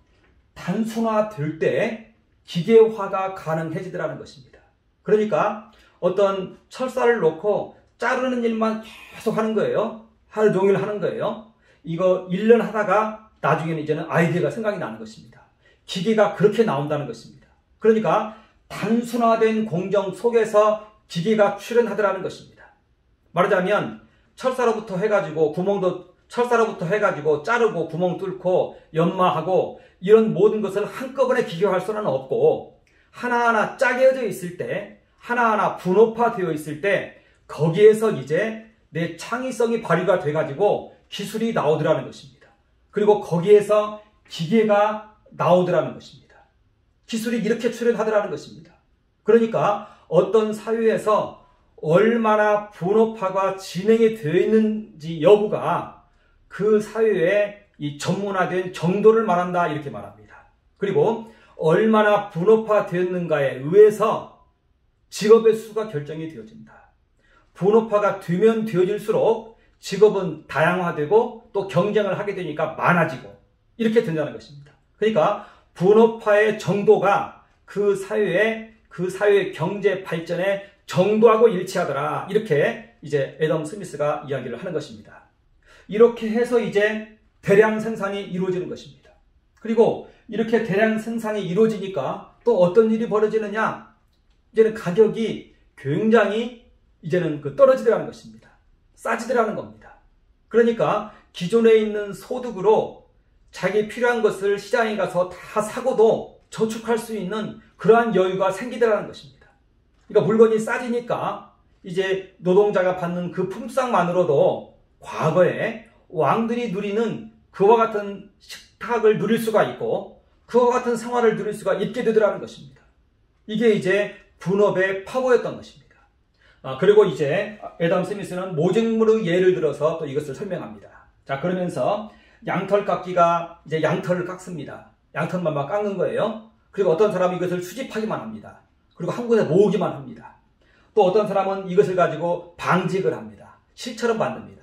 단순화될 때 기계화가 가능해지더라는 것입니다. 그러니까 어떤 철사를 놓고 자르는 일만 계속 하는 거예요. 하루 종일 하는 거예요. 이거 1년 하다가 나중에는 이제는 아이디어가 생각이 나는 것입니다. 기계가 그렇게 나온다는 것입니다. 그러니까 단순화된 공정 속에서 기계가 출현하더라는 것입니다. 말하자면 철사로부터 해가지고 자르고 구멍 뚫고 연마하고 이런 모든 것을 한꺼번에 기계화할 수는 없고 하나하나 짜게어져 있을 때 하나하나 분업화되어 있을 때 거기에서 이제 내 창의성이 발휘가 돼가지고 기술이 나오더라는 것입니다. 그리고 거기에서 기계가 나오더라는 것입니다. 기술이 이렇게 출현하더라는 것입니다. 그러니까 어떤 사회에서 얼마나 분업화가 진행이 되어 있는지 여부가 그 사회의 이 전문화된 정도를 말한다, 이렇게 말합니다. 그리고 얼마나 분업화 되었는가에 의해서 직업의 수가 결정이 되어진다. 분업화가 되면 되어질수록 직업은 다양화되고 또 경쟁을 하게 되니까 많아지고 이렇게 된다는 것입니다. 그러니까 분업화의 정도가 그 사회의 경제 발전의 정도하고 일치하더라, 이렇게 이제 애덤 스미스가 이야기를 하는 것입니다. 이렇게 해서 이제 대량 생산이 이루어지는 것입니다. 그리고 이렇게 대량 생산이 이루어지니까 또 어떤 일이 벌어지느냐? 이제는 가격이 굉장히 이제는 떨어지더라는 것입니다. 싸지더라는 겁니다. 그러니까 기존에 있는 소득으로 자기 필요한 것을 시장에 가서 다 사고도 저축할 수 있는 그러한 여유가 생기더라는 것입니다. 그러니까 물건이 싸지니까 이제 노동자가 받는 그 품삯만으로도 과거에 왕들이 누리는 그와 같은 식탁을 누릴 수가 있고 그와 같은 생활을 누릴 수가 있게 되더라는 것입니다. 이게 이제 분업의 파워였던 것입니다. 그리고 이제 애덤 스미스는 모직물의 예를 들어서 또 이것을 설명합니다. 자, 그러면서 양털깎기가 이제 양털을 깎습니다. 양털만 막 깎는 거예요. 그리고 어떤 사람은 이것을 수집하기만 합니다. 그리고 한 곳에 모으기만 합니다. 또 어떤 사람은 이것을 가지고 방직을 합니다. 실처럼 만듭니다.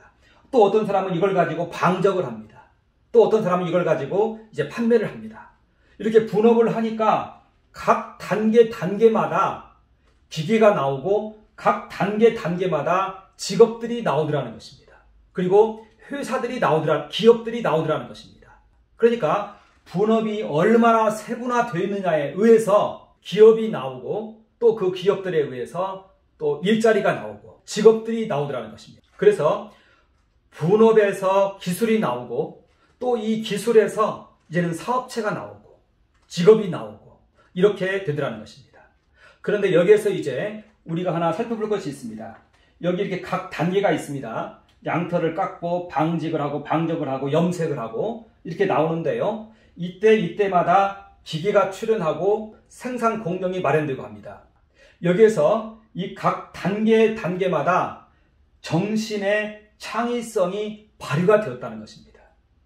또 어떤 사람은 이걸 가지고 방적을 합니다. 또 어떤 사람은 이걸 가지고 이제 판매를 합니다. 이렇게 분업을 하니까 각 단계마다 기계가 나오고 각 단계마다 직업들이 나오더라는 것입니다. 그리고 회사들이 기업들이 나오더라는 것입니다. 그러니까 분업이 얼마나 세분화되어 있느냐에 의해서 기업이 나오고 또 그 기업들에 의해서 또 일자리가 나오고 직업들이 나오더라는 것입니다. 그래서 분업에서 기술이 나오고 또 이 기술에서 이제는 사업체가 나오고 직업이 나오고 이렇게 되더라는 것입니다. 그런데 여기에서 이제 우리가 하나 살펴볼 것이 있습니다. 여기 이렇게 각 단계가 있습니다. 양털을 깎고 방직을 하고 방적을 하고 염색을 하고 이렇게 나오는데요. 이때마다 기계가 출현하고 생산 공정이 마련되고 합니다. 여기에서 이 각 단계마다 정신의 창의성이 발휘가 되었다는 것입니다.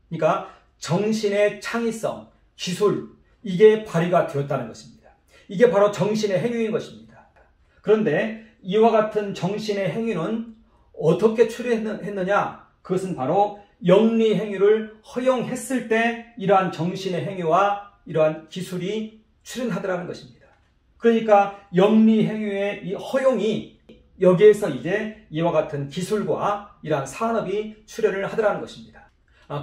그러니까 정신의 창의성, 기술, 이게 발휘가 되었다는 것입니다. 이게 바로 정신의 행위인 것입니다. 그런데 이와 같은 정신의 행위는 어떻게 출현했느냐? 그것은 바로 영리 행위를 허용했을 때 이러한 정신의 행위와 이러한 기술이 출현하더라는 것입니다. 그러니까 영리 행위의 이 허용이 여기에서 이제 이와 같은 기술과 이러한 산업이 출현을 하더라는 것입니다.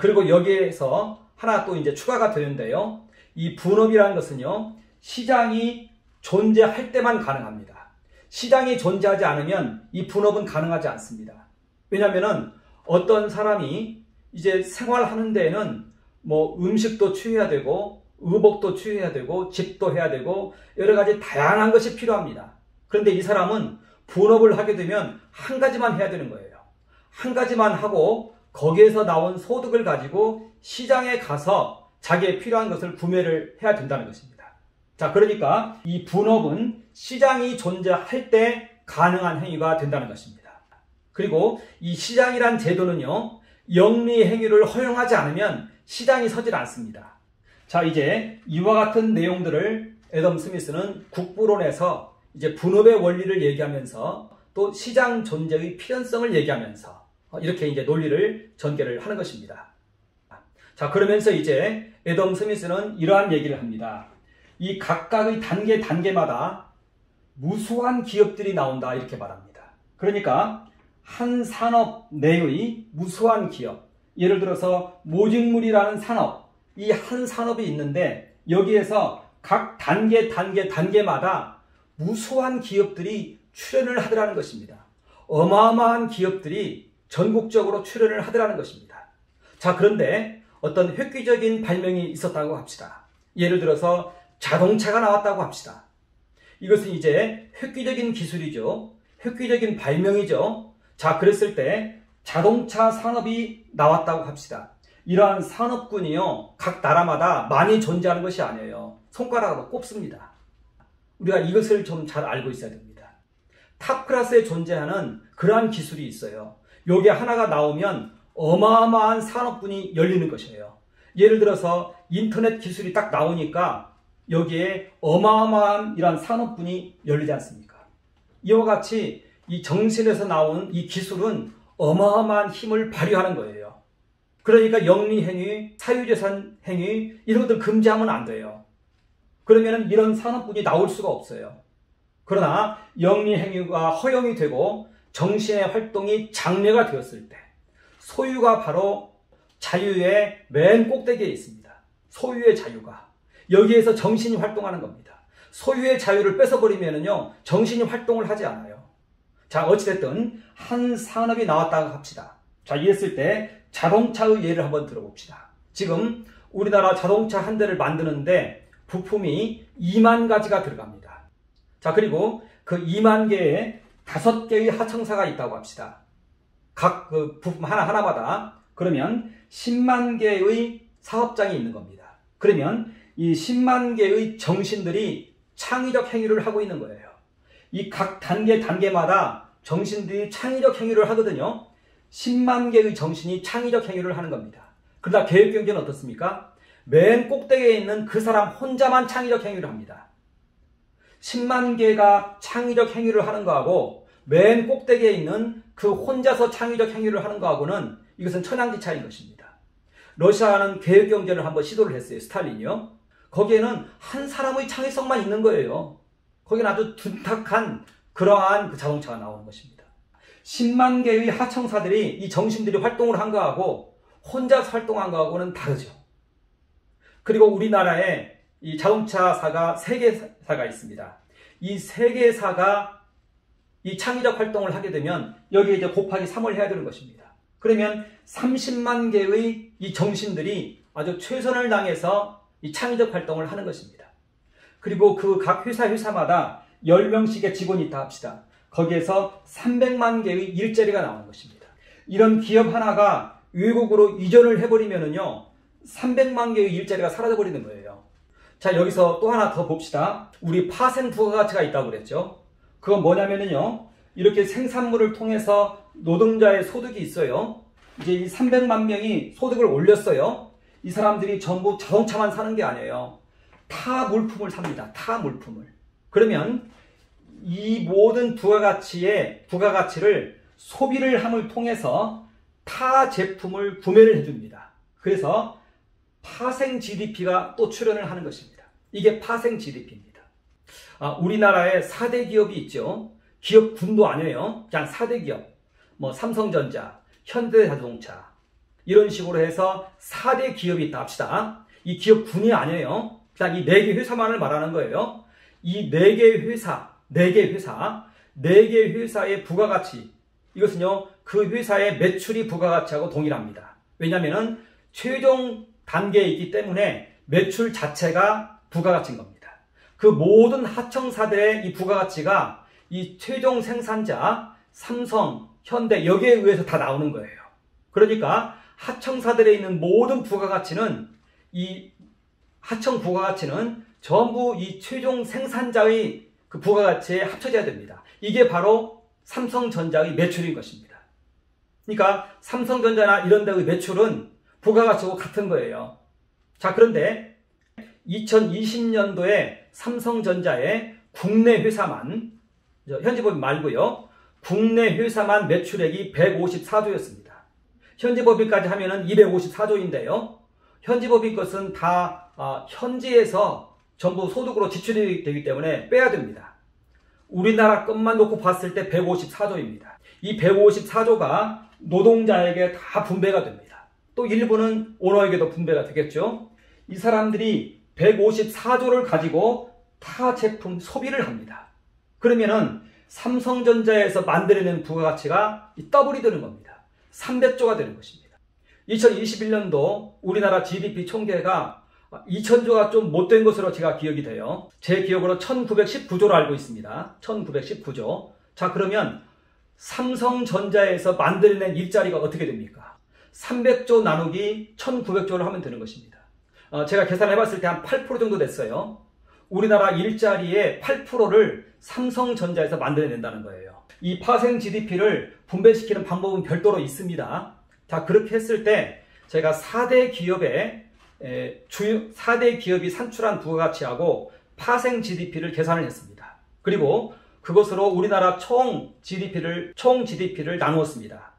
그리고 여기에서 하나 또 이제 추가가 되는데요. 이 분업이라는 것은요, 시장이 존재할 때만 가능합니다. 시장이 존재하지 않으면 이 분업은 가능하지 않습니다. 왜냐하면 어떤 사람이 이제 생활하는 데에는 뭐 음식도 취해야 되고 의복도 취해야 되고 집도 해야 되고 여러 가지 다양한 것이 필요합니다. 그런데 이 사람은 분업을 하게 되면 한 가지만 해야 되는 거예요. 한 가지만 하고 거기에서 나온 소득을 가지고 시장에 가서 자기의 필요한 것을 구매를 해야 된다는 것입니다. 자, 그러니까 이 분업은 시장이 존재할 때 가능한 행위가 된다는 것입니다. 그리고 이 시장이란 제도는요, 영리 행위를 허용하지 않으면 시장이 서질 않습니다. 자, 이제 이와 같은 내용들을 애덤 스미스는 국부론에서 이제 분업의 원리를 얘기하면서 또 시장 존재의 필연성을 얘기하면서 이렇게 이제 논리를 전개를 하는 것입니다. 자, 그러면서 이제 애덤 스미스는 이러한 얘기를 합니다. 이 각각의 단계마다 무수한 기업들이 나온다, 이렇게 말합니다. 그러니까 한 산업 내의 무수한 기업, 예를 들어서 모직물이라는 산업, 이 한 산업이 있는데 여기에서 각 단계마다 무수한 기업들이 출현을 하더라는 것입니다. 어마어마한 기업들이 전국적으로 출현을 하더라는 것입니다. 자, 그런데 어떤 획기적인 발명이 있었다고 합시다. 예를 들어서 자동차가 나왔다고 합시다. 이것은 이제 획기적인 기술이죠. 획기적인 발명이죠. 자, 그랬을 때 자동차 산업이 나왔다고 합시다. 이러한 산업군이요, 각 나라마다 많이 존재하는 것이 아니에요. 손가락으로 꼽습니다. 우리가 이것을 좀 잘 알고 있어야 됩니다. 탑 클래스에 존재하는 그러한 기술이 있어요. 요게 하나가 나오면 어마어마한 산업군이 열리는 것이에요. 예를 들어서 인터넷 기술이 딱 나오니까 여기에 어마어마한 이러한 산업군이 열리지 않습니까? 이와 같이 이 정신에서 나온 이 기술은 어마어마한 힘을 발휘하는 거예요. 그러니까 영리행위, 사유재산 행위 이런 것들 금지하면 안 돼요. 그러면 이런 산업군이 나올 수가 없어요. 그러나 영리행위가 허용이 되고 정신의 활동이 장려가 되었을 때 소유가 바로 자유의 맨 꼭대기에 있습니다. 소유의 자유가. 여기에서 정신이 활동하는 겁니다. 소유의 자유를 뺏어버리면요, 정신이 활동을 하지 않아요. 자, 어찌됐든 한 산업이 나왔다고 합시다. 자, 이랬을 때 자동차의 예를 한번 들어봅시다. 지금 우리나라 자동차 한 대를 만드는데 부품이 2만 가지가 들어갑니다. 자, 그리고 그 2만 개에 5개의 하청사가 있다고 합시다. 각 그 부품 하나마다. 그러면 10만 개의 사업장이 있는 겁니다. 그러면 이 10만 개의 정신들이 창의적 행위를 하고 있는 거예요. 이 각 단계마다 정신들이 창의적 행위를 하거든요. 10만 개의 정신이 창의적 행위를 하는 겁니다. 그러나 계획경제는 어떻습니까? 맨 꼭대기에 있는 그 사람 혼자만 창의적 행위를 합니다. 10만 개가 창의적 행위를 하는 거하고 맨 꼭대기에 있는 그 혼자서 창의적 행위를 하는 거하고는 이것은 천양지차인 것입니다. 러시아는 계획경제를 한번 시도를 했어요. 스탈린이요. 거기에는 한 사람의 창의성만 있는 거예요. 거기는 아주 둔탁한 그러한 그 자동차가 나오는 것입니다. 10만 개의 하청사들이 이 정신들이 활동을 한 거하고 혼자서 활동한 거하고는 다르죠. 그리고 우리나라에 이 자동차사가 3개사가 있습니다. 이 3개사가 이 창의적 활동을 하게 되면 여기에 이제 곱하기 3을 해야 되는 것입니다. 그러면 30만 개의 이 정신들이 아주 최선을 다해서 이 창의적 활동을 하는 것입니다. 그리고 그 각 회사마다 10명씩의 직원이 있다 합시다. 거기에서 300만 개의 일자리가 나오는 것입니다. 이런 기업 하나가 외국으로 이전을 해버리면은요, 300만 개의 일자리가 사라져버리는 거예요. 자, 여기서 또 하나 더 봅시다. 우리 파생 부가가치가 있다고 그랬죠. 그건 뭐냐면요. 이렇게 생산물을 통해서 노동자의 소득이 있어요. 이제 이 300만 명이 소득을 올렸어요. 이 사람들이 전부 자동차만 사는 게 아니에요. 타 물품을 삽니다. 타 물품을. 그러면 이 모든 부가가치를 소비를 함을 통해서 타 제품을 구매를 해줍니다. 그래서 파생 GDP가 또 출현을 하는 것입니다. 이게 파생 GDP입니다. 우리나라에 4대 기업이 있죠. 기업군도 아니에요. 그냥 4대 기업. 뭐 삼성전자, 현대자동차 이런 식으로 해서 4대 기업이 있다 합시다. 이 기업군이 아니에요. 그냥 이 4개 회사만을 말하는 거예요. 이 4개 회사의 부가가치, 이것은요, 그 회사의 매출이 부가가치하고 동일합니다. 왜냐하면 최종 단계에 있기 때문에 매출 자체가 부가가치인 겁니다. 그 모든 하청사들의 이 부가가치가 이 최종 생산자, 삼성, 현대, 여기에 의해서 다 나오는 거예요. 그러니까 하청사들에 있는 모든 부가가치는, 이 하청 부가가치는 전부 이 최종 생산자의 그 부가가치에 합쳐져야 됩니다. 이게 바로 삼성전자의 매출인 것입니다. 그러니까 삼성전자나 이런 데의 매출은 부가가치하고 같은 거예요. 자, 그런데 2020년도에 삼성전자의 국내 회사만, 현지법인 말고요, 국내 회사만 매출액이 154조였습니다. 현지법인까지 하면은 254조인데요. 현지법인 것은 다 현지에서 전부 소득으로 지출이 되기 때문에 빼야 됩니다. 우리나라 것만 놓고 봤을 때 154조입니다. 이 154조가 노동자에게 다 분배가 됩니다. 또 일부는 오너에게도 분배가 되겠죠. 이 사람들이 154조를 가지고 타 제품 소비를 합니다. 그러면은 삼성전자에서 만들어낸 부가가치가 더블이 되는 겁니다. 300조가 되는 것입니다. 2021년도 우리나라 GDP 총계가 2000조가 좀 못된 것으로 제가 기억이 돼요. 제 기억으로 1919조로 알고 있습니다. 1919조. 자, 그러면 삼성전자에서 만들어낸 일자리가 어떻게 됩니까? 300조 나누기 1900조를 하면 되는 것입니다. 제가 계산해 봤을 때 한 8% 정도 됐어요. 우리나라 일자리의 8%를 삼성전자에서 만들어낸다는 거예요. 이 파생 GDP를 분배시키는 방법은 별도로 있습니다. 자, 그렇게 했을 때 제가 4대 기업이 산출한 부가가치하고 파생 GDP를 계산을 했습니다. 그리고 그것으로 우리나라 총 GDP를 나누었습니다.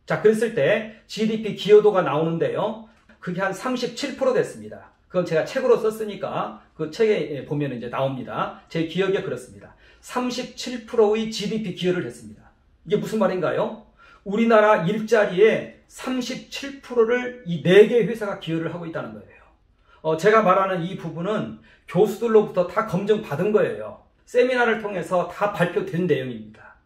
자, 그랬을 때 GDP 기여도가 나오는데요. 그게 한 37% 됐습니다. 그건 제가 책으로 썼으니까 그 책에 보면 이제 나옵니다. 제 기억에 그렇습니다. 37%의 GDP 기여를 했습니다. 이게 무슨 말인가요? 우리나라 일자리의 37%를 이 4개 회사가 기여를 하고 있다는 거예요. 제가 말하는 이 부분은 교수들로부터 다 검증받은 거예요. 세미나를 통해서 다 발표된 내용입니다.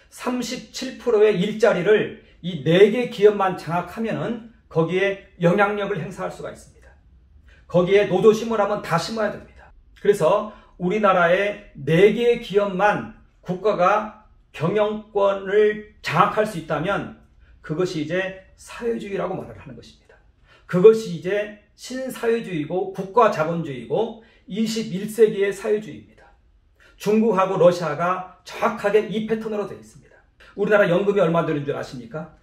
37%의 일자리를 이 4개 기업만 장악하면은 거기에 영향력을 행사할 수가 있습니다. 거기에 노조 심으라면 다 심어야 됩니다. 그래서 우리나라의 4개의 기업만 국가가 경영권을 장악할 수 있다면 그것이 이제 사회주의라고 말을 하는 것입니다. 그것이 이제 신사회주의고 국가자본주의고 21세기의 사회주의입니다. 중국하고 러시아가 정확하게 이 패턴으로 되어 있습니다. 우리나라 연금이 얼마 되는 줄 아십니까?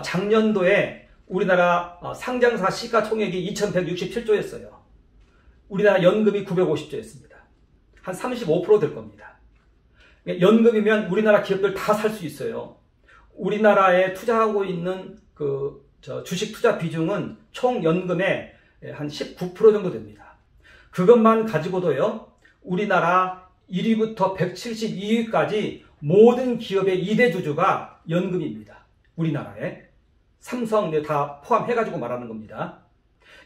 작년도에 우리나라 상장사 시가총액이 2167조였어요. 우리나라 연금이 950조였습니다. 한 35% 될 겁니다. 연금이면 우리나라 기업들 다 살 수 있어요. 우리나라에 투자하고 있는 주식 투자 비중은 총 연금의 한 19% 정도 됩니다. 그것만 가지고도요, 우리나라 1위부터 172위까지 모든 기업의 2대 주주가 연금입니다. 우리나라에. 삼성 다 포함해가지고 말하는 겁니다.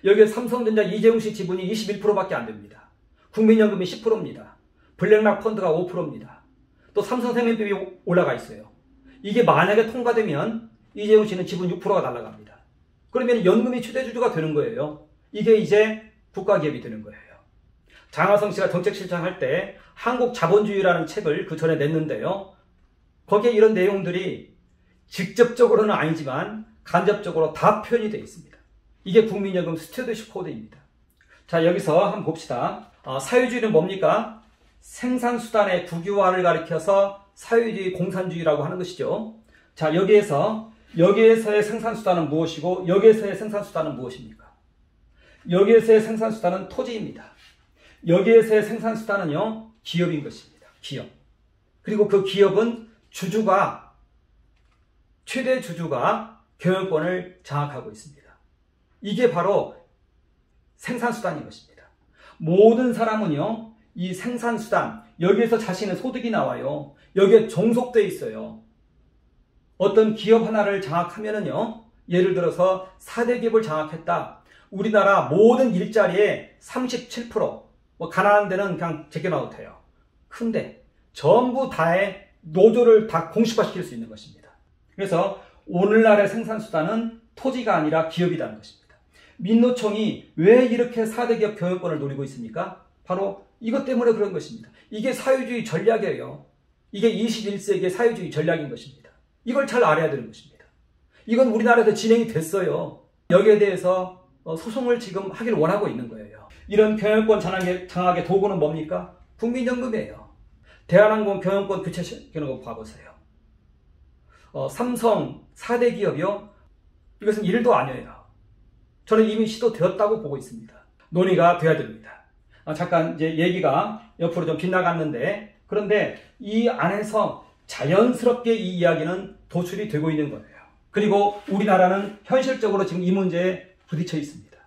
여기에 삼성전자 이재용 씨 지분이 21%밖에 안 됩니다. 국민연금이 10%입니다. 블랙락 펀드가 5%입니다. 또 삼성생명법이 올라가 있어요. 이게 만약에 통과되면 이재용 씨는 지분 6%가 날아갑니다. 그러면 연금이 최대주주가 되는 거예요. 이게 이제 국가기업이 되는 거예요. 장하성 씨가 정책실장할 때 한국자본주의라는 책을 그 전에 냈는데요. 거기에 이런 내용들이 직접적으로는 아니지만 간접적으로 다 표현이 되어 있습니다. 이게 국민연금 스튜어드십 코드입니다. 자, 여기서 한번 봅시다. 사회주의는 뭡니까? 생산수단의 국유화를 가리켜서 사회주의, 공산주의라고 하는 것이죠. 자, 여기에서의 생산수단은 무엇이고 여기에서의 생산수단은 무엇입니까? 여기에서의 생산수단은 토지입니다. 여기에서의 생산수단은요, 기업인 것입니다. 기업. 그리고 그 기업은 최대 주주가 경영권을 장악하고 있습니다. 이게 바로 생산수단인 것입니다. 모든 사람은요, 이 생산수단, 여기에서 자신의 소득이 나와요. 여기에 종속되어 있어요. 어떤 기업 하나를 장악하면은요, 예를 들어서 4대 기업을 장악했다. 우리나라 모든 일자리의 37%, 가난한 데는 그냥 제껴놔도 돼요. 근데 전부 다의 노조를 다 공식화시킬 수 있는 것입니다. 그래서 오늘날의 생산수단은 토지가 아니라 기업이라는 것입니다. 민노총이 왜 이렇게 4대 기업 경영권을 노리고 있습니까? 바로 이것 때문에 그런 것입니다. 이게 사회주의 전략이에요. 이게 21세기의 사회주의 전략인 것입니다. 이걸 잘 알아야 되는 것입니다. 이건 우리나라에서 진행이 됐어요. 여기에 대해서 소송을 지금 하기를 원하고 있는 거예요. 이런 경영권 장악의 도구는 뭡니까? 국민연금이에요. 대한항공 경영권 교체시키는 거 봐보세요. 삼성 4대 기업이요? 이것은 일도 아니에요. 저는 이미 시도되었다고 보고 있습니다. 논의가 돼야 됩니다. 잠깐 이제 얘기가 옆으로 좀 빗나갔는데, 그런데 이 안에서 자연스럽게 이 이야기는 도출이 되고 있는 거예요. 그리고 우리나라는 현실적으로 지금 이 문제에 부딪혀 있습니다.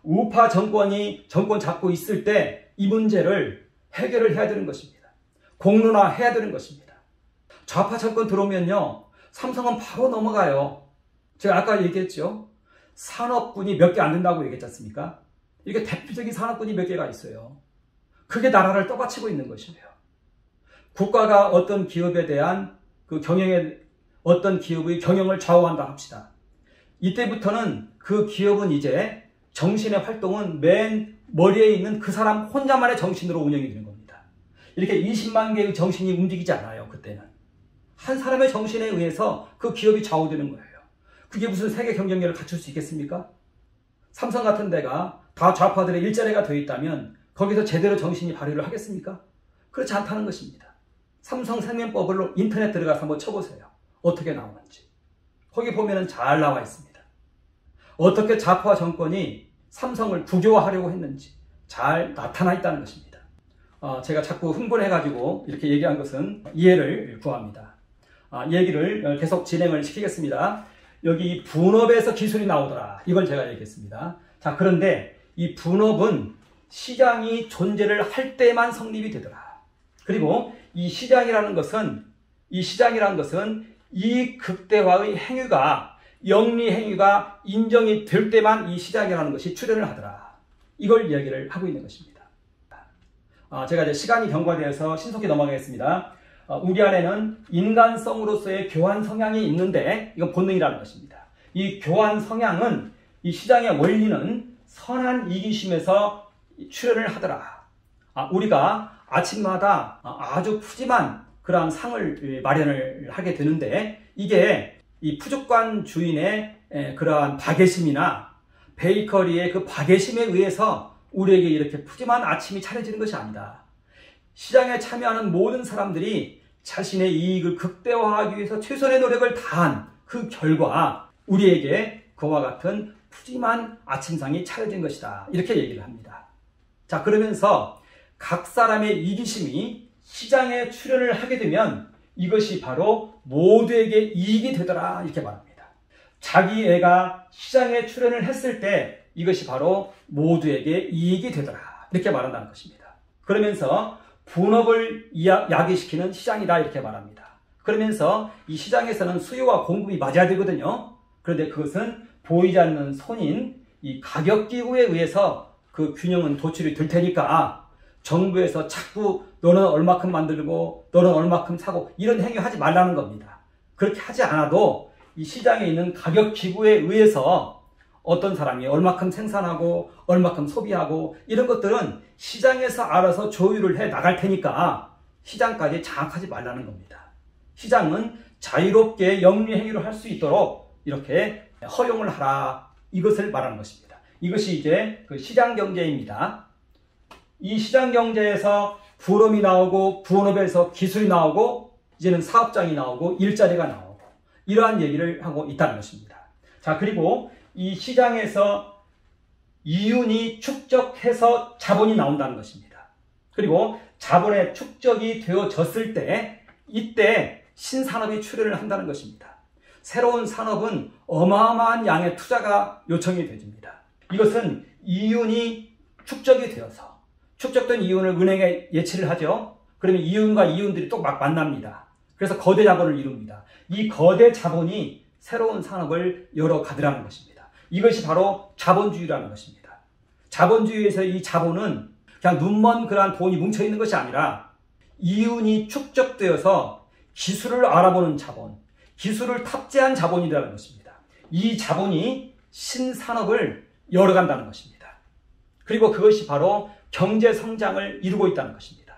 우파 정권이 정권 잡고 있을 때 이 문제를 해결을 해야 되는 것입니다. 공론화해야 되는 것입니다. 좌파 정권 들어오면요, 삼성은 바로 넘어가요. 제가 아까 얘기했죠. 산업군이 몇 개 안 된다고 얘기했지 않습니까? 이게 대표적인 산업군이 몇 개가 있어요. 그게 나라를 떠받치고 있는 것이에요. 국가가 어떤 기업에 대한 어떤 기업의 경영을 좌우한다 합시다. 이때부터는 그 기업은 이제 정신의 활동은 맨 머리에 있는 그 사람 혼자만의 정신으로 운영이 되는 겁니다. 이렇게 20만 개의 정신이 움직이지 않아요. 그때는 한 사람의 정신에 의해서 그 기업이 좌우되는 거예요. 그게 무슨 세계 경쟁력을 갖출 수 있겠습니까? 삼성 같은 데가 다 좌파들의 일자리가 되어 있다면 거기서 제대로 정신이 발휘를 하겠습니까? 그렇지 않다는 것입니다. 삼성생명법으로 인터넷 들어가서 한번 쳐보세요. 어떻게 나오는지. 거기 보면 잘 나와 있습니다. 어떻게 좌파 정권이 삼성을 국유화하려고 했는지 잘 나타나 있다는 것입니다. 제가 자꾸 흥분해가지고 이렇게 얘기한 것은 이해를 구합니다. 얘기를 계속 진행을 시키겠습니다. 여기 분업에서 기술이 나오더라. 이걸 제가 얘기했습니다. 자, 그런데 이 분업은 시장이 존재를 할 때만 성립이 되더라. 그리고 이 시장이라는 것은 이 극대화의 행위가, 영리 행위가 인정이 될 때만 이 시장이라는 것이 출현을 하더라. 이걸 이야기를 하고 있는 것입니다. 제가 이제 시간이 경과되어서 신속히 넘어가겠습니다. 우리 안에는 인간성으로서의 교환 성향이 있는데 이건 본능이라는 것입니다. 이 교환 성향은, 이 시장의 원리는 선한 이기심에서 출현을 하더라. 우리가 아침마다 아주 푸짐한 그러한 상을 마련을 하게 되는데, 이게 이 푸족관 주인의 그러한 박애심이나 베이커리의 그 박애심에 의해서 우리에게 이렇게 푸짐한 아침이 차려지는 것이 아니다. 시장에 참여하는 모든 사람들이 자신의 이익을 극대화하기 위해서 최선의 노력을 다한 그 결과 우리에게 그와 같은 푸짐한 아침상이 차려진 것이다. 이렇게 얘기를 합니다. 자, 그러면서 각 사람의 이기심이 시장에 출현을 하게 되면 이것이 바로 모두에게 이익이 되더라. 이렇게 말합니다. 자기 애가 시장에 출현을 했을 때 이것이 바로 모두에게 이익이 되더라. 이렇게 말한다는 것입니다. 그러면서 분업을 야기시키는 시장이다. 이렇게 말합니다. 그러면서 이 시장에서는 수요와 공급이 맞아야 되거든요. 그런데 그것은 보이지 않는 손인 이 가격기구에 의해서 그 균형은 도출이 될 테니까 정부에서 자꾸 너는 얼마큼 만들고 너는 얼마큼 사고 이런 행위 하지 말라는 겁니다. 그렇게 하지 않아도 이 시장에 있는 가격기구에 의해서 어떤 사람이 얼마큼 생산하고 얼마큼 소비하고 이런 것들은 시장에서 알아서 조율을 해 나갈 테니까 시장까지 장악하지 말라는 겁니다. 시장은 자유롭게 영리 행위를 할 수 있도록 이렇게 허용을 하라. 이것을 말하는 것입니다. 이것이 이제 그 시장 경제입니다. 이 시장 경제에서 분업이 나오고 분업에서 기술이 나오고 이제는 사업장이 나오고 일자리가 나오고 이러한 얘기를 하고 있다는 것입니다. 자, 그리고 이 시장에서 이윤이 축적해서 자본이 나온다는 것입니다. 그리고 자본의 축적이 되어졌을 때 이때 신산업이 출현을 한다는 것입니다. 새로운 산업은 어마어마한 양의 투자가 요청이 됩니다. 이것은 이윤이 축적이 되어서 축적된 이윤을 은행에 예치를 하죠. 그러면 이윤과 이윤들이 또 막 만납니다. 그래서 거대 자본을 이룹니다. 이 거대 자본이 새로운 산업을 열어가더라는 것입니다. 이것이 바로 자본주의라는 것입니다. 자본주의에서 이 자본은 그냥 눈먼 그러한 돈이 뭉쳐있는 것이 아니라 이윤이 축적되어서 기술을 알아보는 자본, 기술을 탑재한 자본이라는 것입니다. 이 자본이 신산업을 열어간다는 것입니다. 그리고 그것이 바로 경제 성장을 이루고 있다는 것입니다.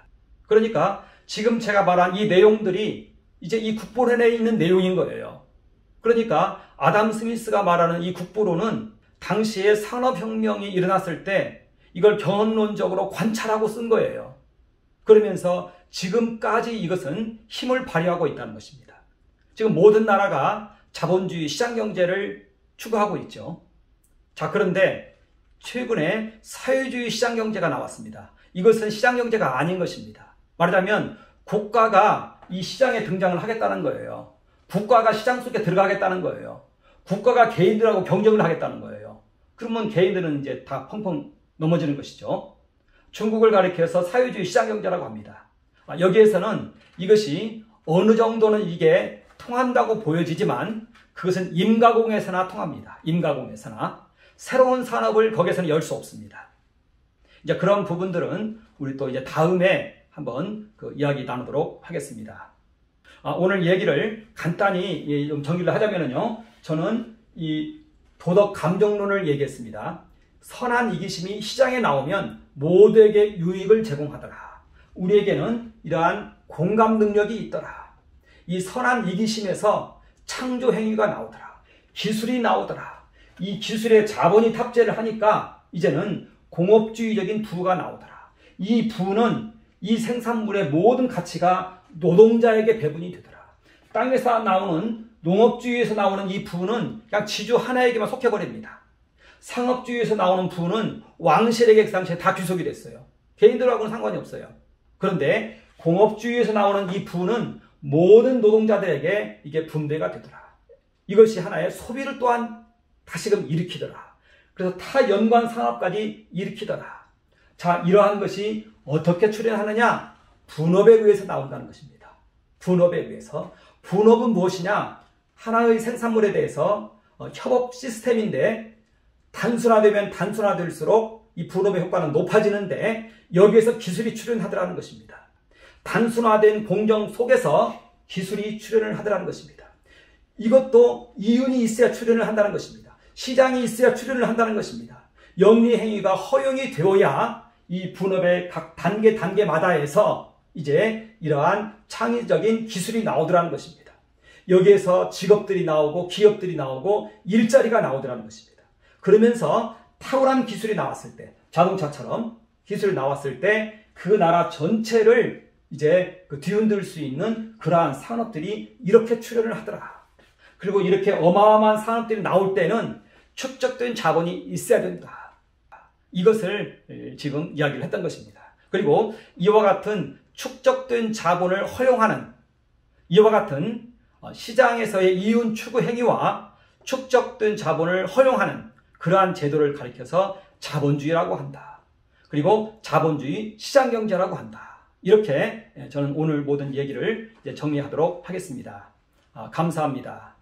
그러니까 지금 제가 말한 이 내용들이 이제 이 국보론에 있는 내용인 거예요. 그러니까 아담 스미스가 말하는 이 국보론은 당시에 산업혁명이 일어났을 때 이걸 경험론적으로 관찰하고 쓴 거예요. 그러면서 지금까지 이것은 힘을 발휘하고 있다는 것입니다. 지금 모든 나라가 자본주의 시장경제를 추구하고 있죠. 자, 그런데 최근에 사회주의 시장경제가 나왔습니다. 이것은 시장경제가 아닌 것입니다. 말하자면 국가가 이 시장에 등장을 하겠다는 거예요. 국가가 시장 속에 들어가겠다는 거예요. 국가가 개인들하고 경쟁을 하겠다는 거예요. 그러면 개인들은 이제 다 펑펑 넘어지는 것이죠. 중국을 가리켜서 사회주의 시장경제라고 합니다. 여기에서는 이것이 어느 정도는 이게 통한다고 보여지지만 그것은 임가공에서나 통합니다. 임가공에서나. 새로운 산업을 거기에서는 열 수 없습니다. 이제 그런 부분들은 우리 또 이제 다음에 한번 그 이야기 나누도록 하겠습니다. 오늘 얘기를 간단히 좀 정리를 하자면요. 저는 이 도덕 감정론을 얘기했습니다. 선한 이기심이 시장에 나오면 모두에게 유익을 제공하더라. 우리에게는 이러한 공감 능력이 있더라. 이 선한 이기심에서 창조 행위가 나오더라. 기술이 나오더라. 이 기술에 자본이 탑재를 하니까 이제는 공업주의적인 부가 나오더라. 이 부는 이 생산물의 모든 가치가 노동자에게 배분이 되더라. 땅에서 나오는 농업주의에서 나오는 이 부는 그냥 지주 하나에게만 속해버립니다. 상업주의에서 나오는 부는 왕실에게 그 당시에 다 귀속이 됐어요. 개인들하고는 상관이 없어요. 그런데 공업주의에서 나오는 이 부는 모든 노동자들에게 이게 분배가 되더라. 이것이 하나의 소비를 또한 다시금 일으키더라. 그래서 타연관 산업까지 일으키더라. 자, 이러한 것이 어떻게 출현하느냐? 분업에 의해서 나온다는 것입니다. 분업에 의해서. 분업은 무엇이냐? 하나의 생산물에 대해서 협업 시스템인데 단순화되면 단순화될수록 이 분업의 효과는 높아지는데 여기에서 기술이 출현하더라는 것입니다. 단순화된 공정 속에서 기술이 출현을 하더라는 것입니다. 이것도 이윤이 있어야 출현을 한다는 것입니다. 시장이 있어야 출현을 한다는 것입니다. 영리 행위가 허용이 되어야 이 분업의 각 단계마다에서 이제 이러한 창의적인 기술이 나오더라는 것입니다. 여기에서 직업들이 나오고 기업들이 나오고 일자리가 나오더라는 것입니다. 그러면서 탁월한 기술이 나왔을 때, 자동차처럼 기술이 나왔을 때 그 나라 전체를 이제 뒤흔들 수 있는 그러한 산업들이 이렇게 출현을 하더라. 그리고 이렇게 어마어마한 산업들이 나올 때는 축적된 자본이 있어야 된다. 이것을 지금 이야기를 했던 것입니다. 그리고 이와 같은 축적된 자본을 허용하는 이와 같은 시장에서의 이윤 추구 행위와 축적된 자본을 허용하는 그러한 제도를 가리켜서 자본주의라고 한다. 그리고 자본주의 시장경제라고 한다. 이렇게 저는 오늘 모든 얘기를 정리하도록 하겠습니다. 감사합니다.